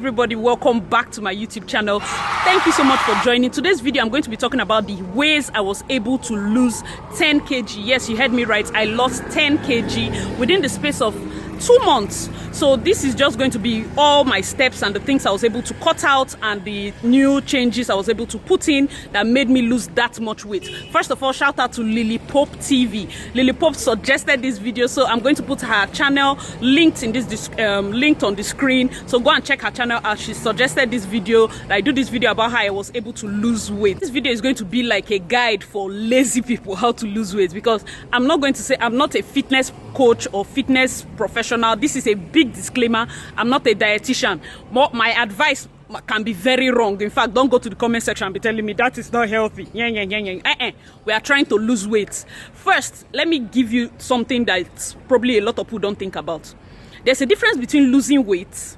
Everybody, welcome back to my YouTube channel. Thank you so much for joining. Today's video I'm going to be talking about the ways I was able to lose 10 kg. Yes, you heard me right. I lost 10 kg within the space of 2 months. So this is just going to be all my steps and the things I was able to cut out and the new changes I was able to put in that made me lose that much weight. First of all, shout out to LilyPopeTV. LilyPope suggested this video, so I'm going to put her channel linked in this linked on the screen. So go and check her channel as she suggested this video. I do this video about how I was able to lose weight. This video is going to be like a guide for lazy people how to lose weight, because I'm not going to say I'm not a fitness coach or fitness professional. This is a big disclaimer. I'm not a dietitian. My advice can be very wrong. In fact, don't go to the comment section and be telling me that is not healthy. We are trying to lose weight. First, let me give you something that probably a lot of people don't think about. There's a difference between losing weight,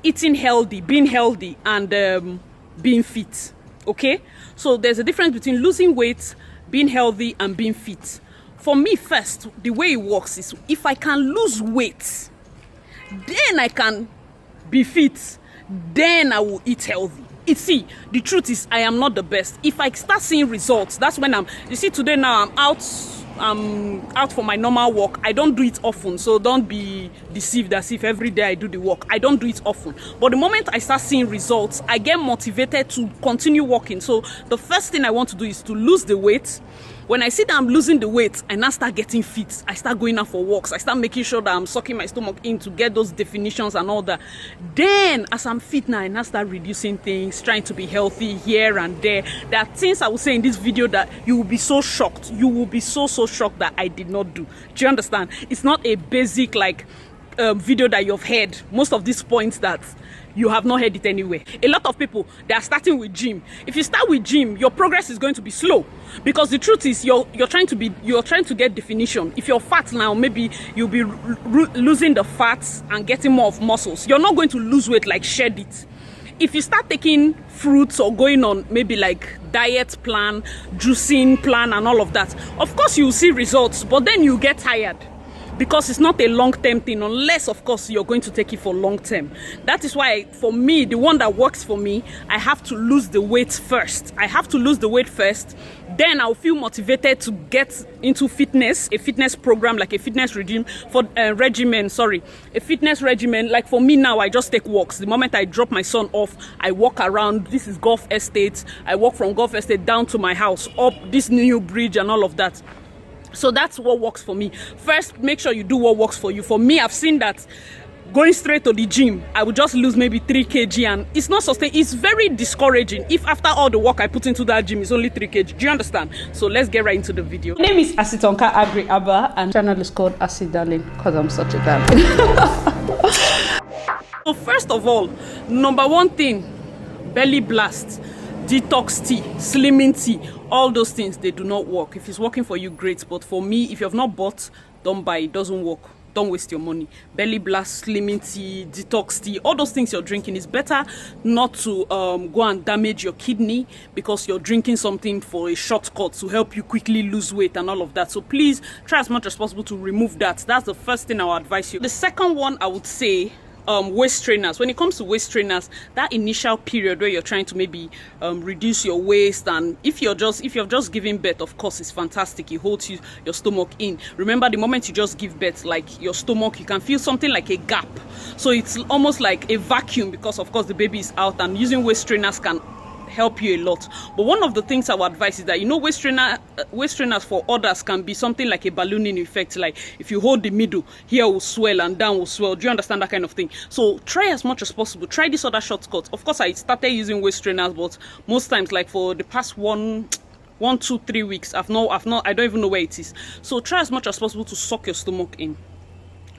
eating healthy, being healthy, and being fit. Okay? So there's a difference between losing weight, being healthy, and being fit. For me, first, the way it works is if I can lose weight, then I can be fit, then I will eat healthy. See, the truth is I am not the best. If I start seeing results, that's when you see, today now I'm out for my normal walk. I don't do it often, so don't be deceived as if every day I do the walk. I don't do it often, but the moment I start seeing results, I get motivated to continue walking. So the first thing I want to do is to lose the weight. When I see that I'm losing the weight, I now start getting fit. I start going out for walks. I start making sure that I'm sucking my stomach in to get those definitions and all that. Then, as I'm fit now, I now start reducing things, trying to be healthy here and there. There are things I will say in this video that you will be so shocked. You will be so shocked that I did not do. Do you understand? It's not a basic video that you've heard. Most of these points that you have not heard it anywhere. A lot of people, they are starting with gym. If you start with gym, your progress is going to be slow, because the truth is you're trying to get definition. If you're fat now, maybe you'll be losing the fats and getting more of muscles. You're not going to lose weight like shed it. If you start taking fruits or going on maybe like diet plan, juicing plan and all of that, of course you'll see results, but then you get tired, because it's not a long-term thing, unless of course you're going to take it for long-term. That is why for me, the one that works for me, I have to lose the weight first. Then I'll feel motivated to get into fitness, a fitness program, like a fitness regime a fitness regimen. Like for me now, I just take walks. The moment I drop my son off, I walk around. This is Golf Estate. I walk from Golf Estate down to my house, up this new bridge and all of that. So that's what works for me. First, make sure you do what works for you. For me, I've seen that going straight to the gym, I would just lose maybe 3 kg and it's not sustainable. It's very discouraging if after all the work I put into that gym is only 3 kg. Do you understand? So let's get right into the video. My name is Asitonka Aggrey-Abah and channel is called AsyDarlyn because I'm such a darling. So first of all, number one thing, belly blast, detox tea, slimming tea, all those things, they do not work. If it's working for you, great, but for me, if you have not bought, don't buy. It doesn't work. Don't waste your money. Belly blast, slimming tea, detox tea, all those things you're drinking, is better not to go and damage your kidney because you're drinking something for a shortcut to help you quickly lose weight and all of that. So please try as much as possible to remove that. That's the first thing I would advise you. The second one I would say, waist trainers. When it comes to waist trainers, that initial period where you're trying to maybe reduce your waist, and if you're just giving birth, of course it's fantastic. It holds your stomach in. Remember, the moment you just give birth, like your stomach, you can feel something like a gap. So it's almost like a vacuum, because of course the baby is out, and using waist trainers can help you a lot. But one of the things I would advise is that, you know, waist trainers for others can be something like a ballooning effect. Like if you hold the middle, here will swell and down will swell. Do you understand that kind of thing? So try as much as possible. Try this other shortcut. Of course, I started using waist trainers, but most times, like for the past 1, 2, 3 weeks, I don't even know where it is. So try as much as possible to suck your stomach in.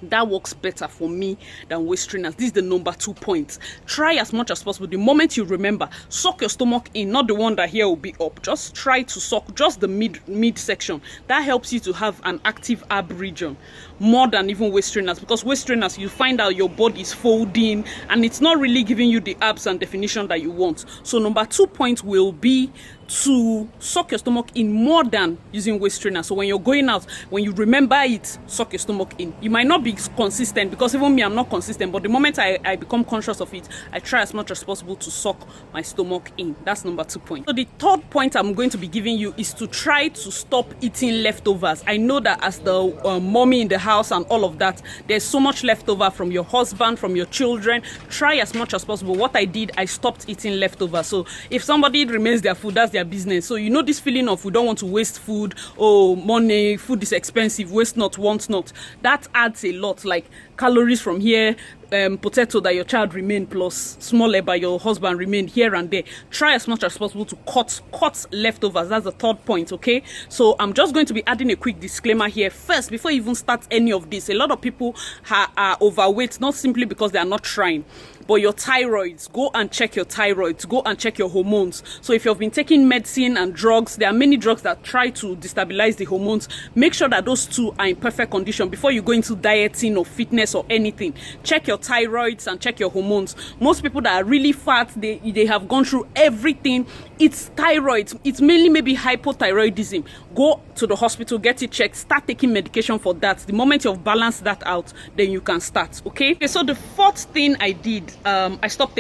That works better for me than waist trainers. This is the number 2 point. Try as much as possible. The moment you remember, suck your stomach in, not the one that here will be up. Just try to suck just the mid section. That helps you to have an active ab region. more than even waist trainers, because waist trainers, you find out your body is folding and it's not really giving you the abs and definition that you want. So number 2 point will be to suck your stomach in more than using waist trainer. So when you're going out, when you remember it, suck your stomach in. You might not be consistent, because even me, I'm not consistent, but the moment I become conscious of it, I try as much as possible to suck my stomach in. That's number 2 point. So the third point I'm going to be giving you is to try to stop eating leftovers. I know that as the mommy in the house and all of that, there's so much leftover from your husband, from your children. Try as much as possible. What I did, I stopped eating leftovers. So if somebody remains their food, that's their business. So you know this feeling of we don't want to waste food, oh money, food is expensive, waste not, want not. That adds a lot, like calories from here, potato that your child remain plus small by your husband remain here and there. Try as much as possible to cut leftovers. That's the third point. Okay, so I'm just going to be adding a quick disclaimer here first before you even start any of this. A lot of people are overweight, not simply because they are not trying, but your thyroids. Go and check your thyroids, go and check your hormones. So if you've been taking medicine and drugs, there are many drugs that try to destabilize the hormones. Make sure that those two are in perfect condition before you go into dieting or fitness or anything. Check your thyroids and check your hormones. Most people that are really fat, they have gone through everything. It's thyroid, it's mainly maybe hypothyroidism. Go to the hospital, get it checked, start taking medication for that. The moment you've balanced that out, then you can start. Okay, so the fourth thing I did, I stopped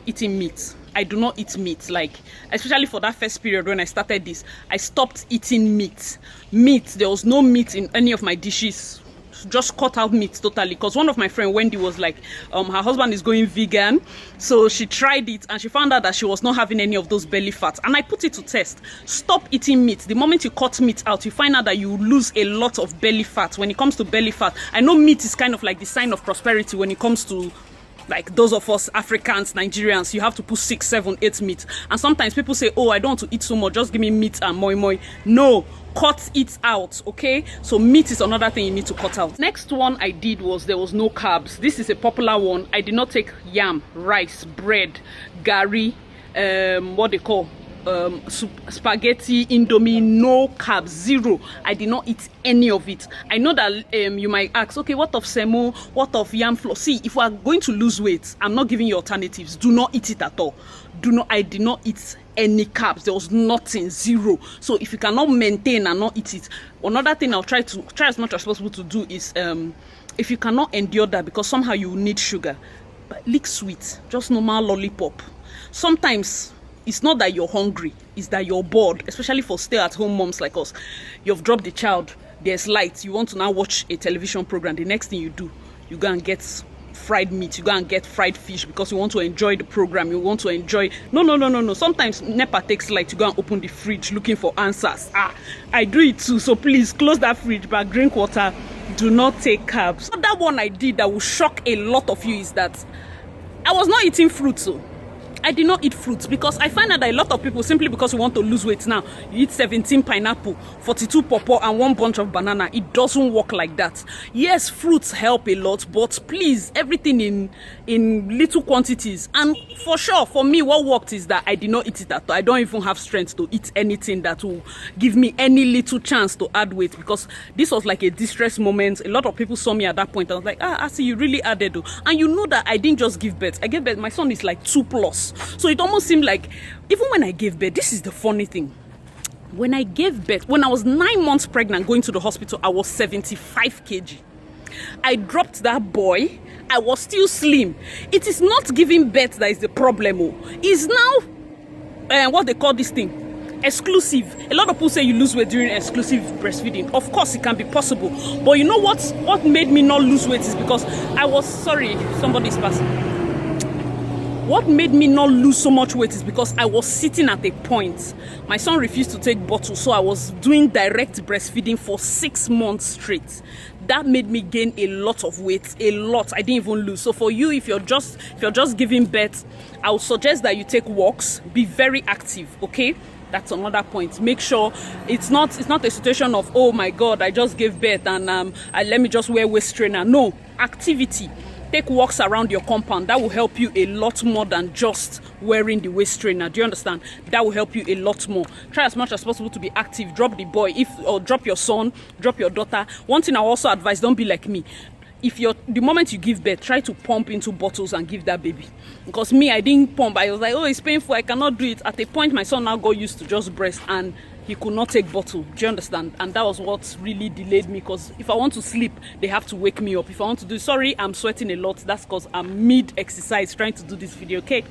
eating meat. I do not eat meat, like especially for that first period when I started this. I stopped eating meat. There was no meat in any of my dishes. Just cut out meat totally, because one of my friend Wendy was like, her husband is going vegan, so she tried it and she found out that she was not having any of those belly fats, and I put it to test. Stop eating meat. The moment you cut meat out, you find out that you lose a lot of belly fat. When it comes to belly fat, I know meat is kind of like the sign of prosperity when it comes to like those of us Africans, Nigerians. You have to put 6, 7, 8 meat, and sometimes people say, oh, I don't want to eat so much, just give me meat and moi moi. No, cut it out. Okay, so meat is another thing you need to cut out. Next one I did was there was no carbs. This is a popular one. I did not take yam, rice, bread, gari, what they call spaghetti, indomie. No carbs, zero. I did not eat any of it. I know that you might ask, okay, what of semo, what of yam flour? See, if we are going to lose weight, I'm not giving you alternatives. Do not eat it at all. I did not eat any carbs. There was nothing, zero. So if you cannot maintain and not eat it, another thing I'll try as much as possible to do is if you cannot endure that, because somehow you need sugar, but lick sweet, just normal lollipop. Sometimes it's not that you're hungry, it's that you're bored, especially for stay-at-home moms like us. You've dropped the child, there's light, you want to now watch a television program. The next thing you do, you go and get fried meat, you go and get fried fish, because you want to enjoy the program, you want to enjoy. No. Sometimes NEPA takes light, you go and open the fridge looking for answers. I do it too, so please close that fridge, but drink water. Do not take carbs. So that one I did that will shock a lot of you is that I was not eating fruits. So I did not eat fruits, because I find out that a lot of people, simply because you want to lose weight now, you eat 17 pineapple, 42 pawpaw, and 1 bunch of banana. It doesn't work like that. Yes, fruits help a lot, but please, everything in little quantities. And for sure, for me, what worked is that I did not eat it at all. I don't even have strength to eat anything that will give me any little chance to add weight, because this was like a distress moment. A lot of people saw me at that point. I was like, Asi, you really added though. And you know that I didn't just give birth. I gave birth. My son is like 2+. So it almost seemed like, even when I gave birth, this is the funny thing. When I gave birth, when I was 9 months pregnant going to the hospital, I was 75 kg. I dropped that boy. I was still slim. It is not giving birth that is the problem. It's now, what they call this thing, exclusive. A lot of people say you lose weight during exclusive breastfeeding. Of course, it can be possible. But you know what made me not lose weight is because I was, sorry, somebody's passing. What made me not lose so much weight is because I was sitting at a point. My son refused to take bottles, so I was doing direct breastfeeding for 6 months straight. That made me gain a lot of weight, a lot. I didn't even lose. So for you, if you're just giving birth, I would suggest that you take walks, be very active, okay? That's another point. Make sure it's not a situation of, oh my God, I just gave birth and let me just wear waist trainer. No, activity. take walks around your compound. That will help you a lot more than just wearing the waist trainer. Do you understand? That will help you a lot more. Try as much as possible to be active. Drop the boy, or drop your son, drop your daughter. One thing I also advise, don't be like me. If the moment you give birth, try to pump into bottles and give that baby. Because me, I didn't pump. I was like, oh, it's painful, I cannot do it. At a point, my son now got used to just breast, and he could not take bottle. Do you understand? And that was what really delayed me, because if I want to sleep, they have to wake me up. If I want to do, sorry, I'm sweating a lot. That's because I'm mid-exercise trying to do this video, okay?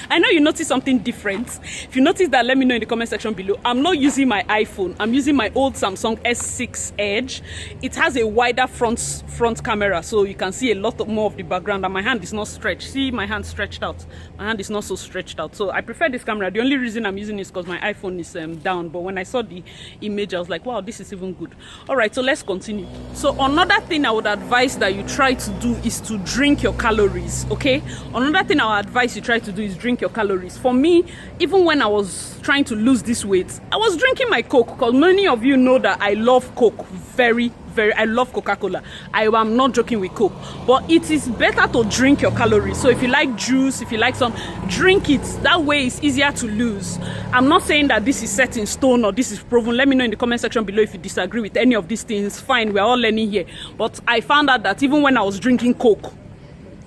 I know you noticed something different. If you notice that, let me know in the comment section below. I'm not using my iPhone. I'm using my old Samsung S6 Edge. It has a wider front camera, so you can see a lot more of the background, and my hand is not stretched. See my hand stretched out? My hand is not so stretched out. So I prefer this camera. The only reason I'm using it is because my iPhone is down. But when I saw the image, I was like, wow, this is even good. All right, so let's continue. So another thing I would advise that you try to do is to drink your calories, okay? Another thing I would advise you try to do is drink your calories. For me, even when I was trying to lose this weight, I was drinking my Coke, because many of you know that I love Coke I love Coca-Cola. I am not joking with Coke, but it is better to drink your calories. So if you like juice, if you like some, drink it. That way it's easier to lose. I'm not saying that this is set in stone or this is proven. Let me know in the comment section below if you disagree with any of these things. Fine, we're all learning here. But I found out that even when I was drinking Coke,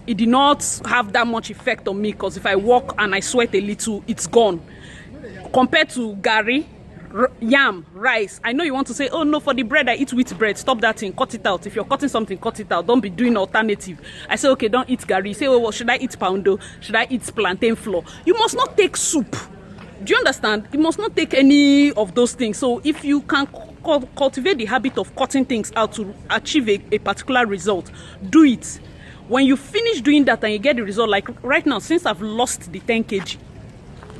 it did not have that much effect on me, because if I walk and I sweat a little, it's gone. Compared to Gary, yam, rice. I know you want to say, oh no, for the bread I eat wheat bread. Stop that thing, cut it out. If you're cutting something, cut it out. Don't be doing alternative. I say, okay, don't eat Gary. You say, oh, well, should I eat poundo? Should I eat plantain flour? You must not take soup. Do you understand? You must not take any of those things. So if you can cultivate the habit of cutting things out to achieve a particular result, do it. When you finish doing that and you get the result, like right now, since I've lost the 10 kg,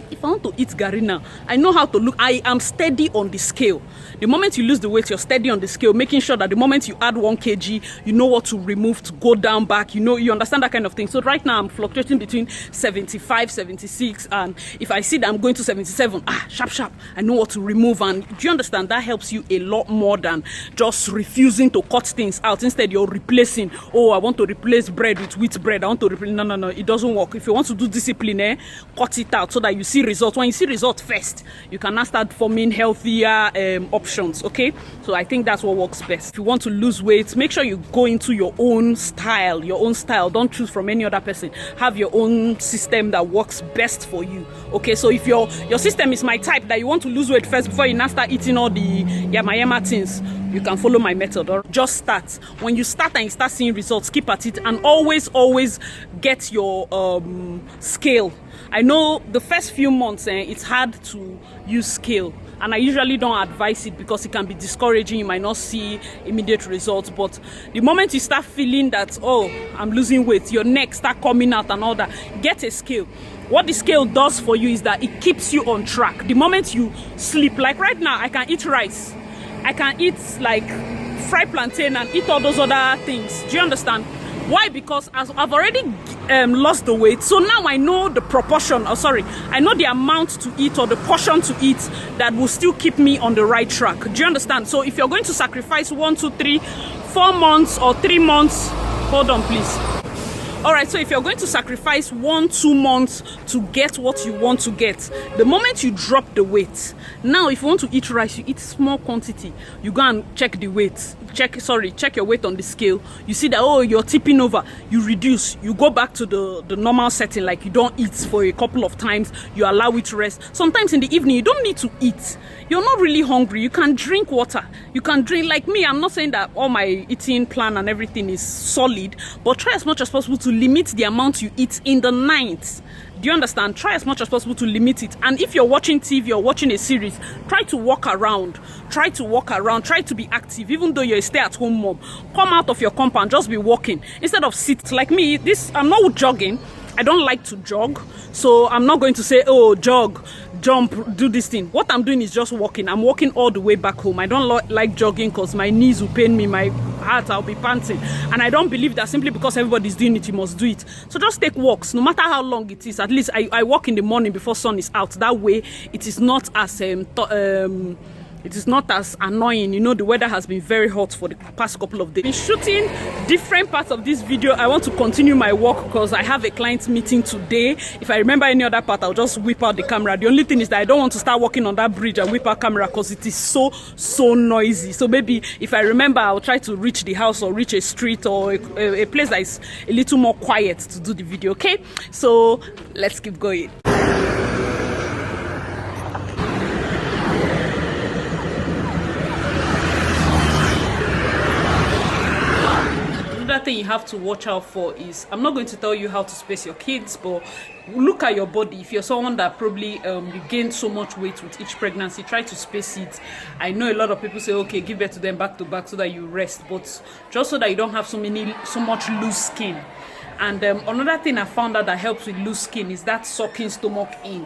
if I want to eat Gary now, I know how to look. I am steady on the scale. The moment you lose the weight, you're steady on the scale, making sure that the moment you add 1 kg, you know what to remove, to go down, back, you know, you understand that kind of thing. So right now I'm fluctuating between 75, 76, and if I see that I'm going to 77, sharp, I know what to remove. And do you understand? That helps you a lot more than just refusing to cut things out. Instead, you're replacing, oh, I want to replace bread with wheat bread. I want to replace, no, it doesn't work. If you want to do discipline, cut it out so that you see results. When you see results first, you can now start forming healthier options, okay? So I think that's what works best. If you want to lose weight, make sure you go into your own style. Don't choose from any other person. Have your own system that works best for you, okay? So if your system is my type, that you want to lose weight first before you now start eating all the yama things, you can follow my method, or just start. When you start and you start seeing results, keep at it, and always get your scale. I know the first few months it's hard to use scale, and I usually don't advise it because it can be discouraging. You might not see immediate results, but the moment you start feeling that, oh, I'm losing weight, your neck start coming out and all that, get a scale. What the scale does for you is that it keeps you on track. The moment you sleep, like right now, I can eat rice, I can eat like fried plantain and eat all those other things. Do you understand? Why? Because as I've already lost the weight, so now I know the proportion, I know the amount to eat or the portion to eat that will still keep me on the right track. Do you understand? So if you're going to sacrifice 1, 2, 3, 4 months or 3 months, hold on please. All right, so if you're going to sacrifice 1, 2 months to get what you want to get, the moment you drop the weight, now if you want to eat rice, you eat small quantity, you go and check the weight, check your weight on the scale. You see that, oh, you're tipping over, you reduce, you go back to the normal setting, like you don't eat for a couple of times, you allow it to rest. Sometimes in the evening, you don't need to eat. You're not really hungry, you can drink water, you can drink. Like me, I'm not saying that all my eating plan and everything is solid, but try as much as possible to limit the amount you eat in the night. Do you understand? Try as much as possible to limit it. And if you're watching TV or watching a series, try to walk around, try to be active. Even though you're a stay-at-home mom, come out of your compound, just be walking instead of sit. Like me, I'm not jogging. I don't like to jog, so I'm not going to say, oh, jog, jump, do this thing. What I'm doing is just walking. I'm walking all the way back home. I don't like jogging because my knees will pain me, my heart, I'll be panting. And I don't believe that simply because everybody's doing it, you must do it. So just take walks, no matter how long it is. At least I walk in the morning before sun is out. That way, it is not as it is not as annoying. You know, the weather has been very hot for the past couple of days. Been shooting different parts of this video. I want to continue my work because I have a client meeting today. If I remember any other part, I'll just whip out the camera. The only thing is that I don't want to start working on that bridge and whip out camera because it is so noisy. So maybe if I remember, I'll try to reach the house or reach a street or a place that is a little more quiet to do the video. Okay, so let's keep going. Another thing you have to watch out for is, I'm not going to tell you how to space your kids, but look at your body. If you're someone that probably you gain so much weight with each pregnancy, try to space it. I know a lot of people say, okay, give birth to them back to back so that you rest, but just so that you don't have so much loose skin. And another thing I found out that helps with loose skin is that sucking stomach in.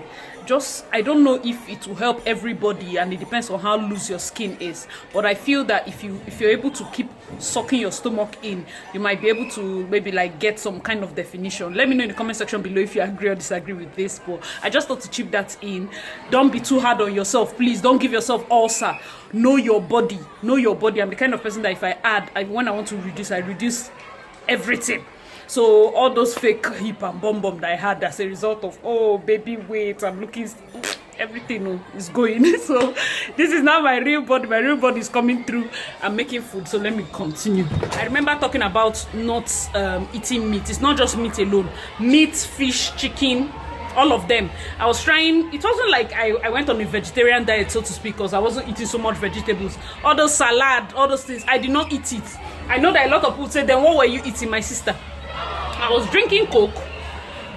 I don't know if it will help everybody, and it depends on how loose your skin is, but I feel that if you're able to keep sucking your stomach in, you might be able to maybe like get some kind of definition. Let me know in the comment section below if you agree or disagree with this, but I just thought to chip that in. Don't be too hard on yourself, please. Don't give yourself ulcer. Know your body. Know your body. I'm the kind of person that if when I want to reduce, I reduce everything. So all those fake hip and bum that I had as a result of, oh, baby weight, I'm looking, everything is going. So this is now my real body. My real body is coming through. I'm making food, so let me continue. I remember talking about not eating meat. It's not just meat alone. Meat, fish, chicken, all of them. I was trying. It wasn't like I went on a vegetarian diet, so to speak, because I wasn't eating so much vegetables. All those salad, all those things, I did not eat it. I know that a lot of people say, then what were you eating, my sister? I was drinking Coke,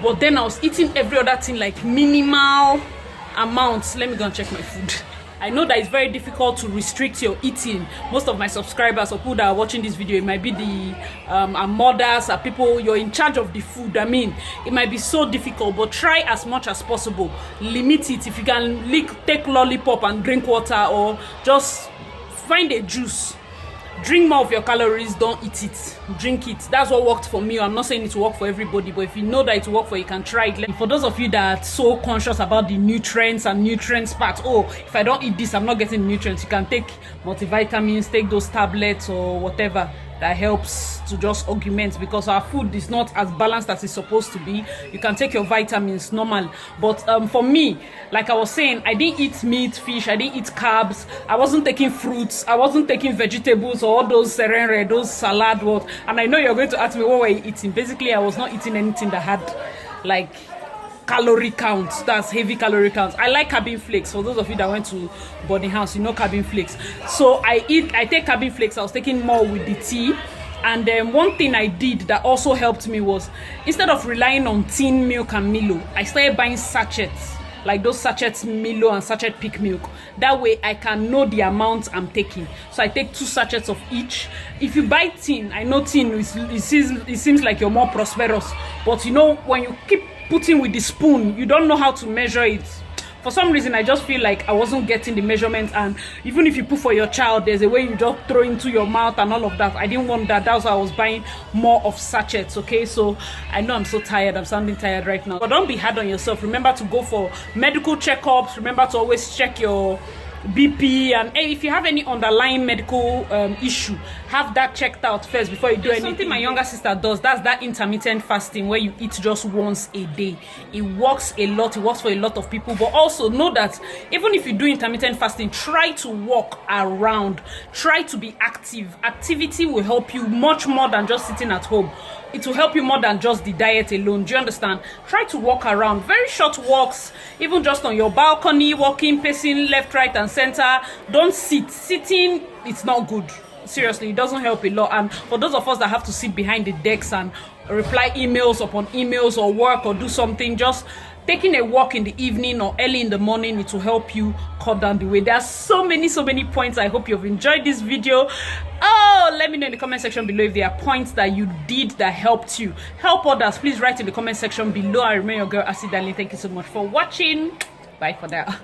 but then I was eating every other thing, like minimal amounts. Let me go and check my food. I know that it's very difficult to restrict your eating. Most of my subscribers or people that are watching this video, it might be the mothers or people, you're in charge of the food. I mean, it might be so difficult, but try as much as possible. Limit it. If you can take lollipop and drink water, or just find a juice. Drink more of your calories, don't eat it. Drink it. That's what worked for me. I'm not saying it will work for everybody, but if you know that it will work for you, can try it. For those of you that are so conscious about the nutrients and nutrients part, oh, if I don't eat this, I'm not getting nutrients, you can take multivitamins, take those tablets or whatever that helps to just augment, because our food is not as balanced as it's supposed to be. You can take your vitamins normal, but for me, like I was saying, I didn't eat meat, fish, I didn't eat carbs, I wasn't taking fruits, I wasn't taking vegetables or all those serene, those salad, what. And I know you're going to ask me, what were you eating? Basically, I was not eating anything that had like calorie count. That's heavy calorie count. I like cabin flakes. For those of you that went to boarding house, you know cabin flakes. So I take cabin flakes. I was taking more with the tea. And then one thing I did that also helped me was, instead of relying on tin milk and Milo, I started buying sachets, like those sachets Milo and sachet peak milk. That way I can know the amount I'm taking. So I take 2 sachets of each. If you buy tin, I know tin, it seems like you're more prosperous, but you know, when you keep putting with the spoon, you don't know how to measure it. For some reason, I just feel like I wasn't getting the measurements, and even if you put for your child, there's a way you just throw into your mouth and all of that. I didn't want that. That's why I was buying more of sachets, okay? So I know I'm so tired. I'm sounding tired right now. But don't be hard on yourself. Remember to go for medical checkups. Remember to always check your BP, and hey, if you have any underlying medical issue, have that checked out first before you do anything. Something my younger sister does, that's that intermittent fasting, where you eat just once a day. It works a lot. It works for a lot of people. But also know that even if you do intermittent fasting, try to walk around, try to be active. Activity will help you much more than just sitting at home. It will help you more than just the diet alone. Do you understand? Try to walk around, very short walks, even just on your balcony, walking, pacing left, right, and center. Don't sit. Sitting, it's not good. Seriously, it doesn't help a lot. And for those of us that have to sit behind the desks and reply emails upon emails or work or do something, just taking a walk in the evening or early in the morning, it will help you cut down the weight. There are so many points. I hope you've enjoyed this video. Oh, let me know in the comment section below if there are points that you did that helped you. Help others. Please write in the comment section below. I remain your girl, AsyDarlyn. Thank you so much for watching. Bye for now.